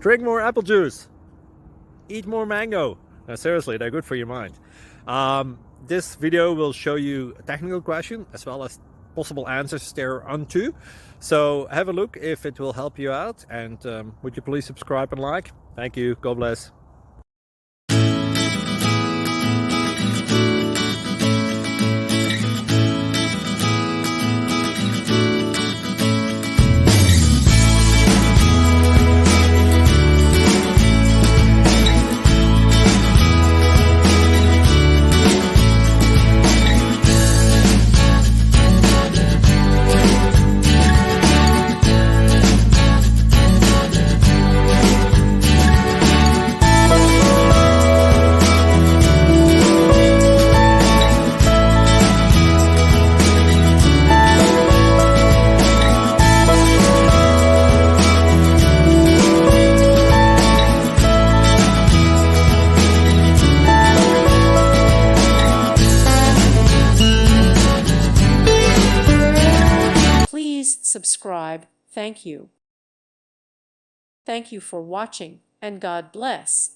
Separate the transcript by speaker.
Speaker 1: Drink more apple juice. Eat more mango. No, seriously, they're good for your mind. This video will show you a technical question as well as possible answers thereunto. So have a look if it will help you out, and would you please subscribe and like? Thank you. God bless.
Speaker 2: Please subscribe. Thank you. Thank you for watching, and God bless.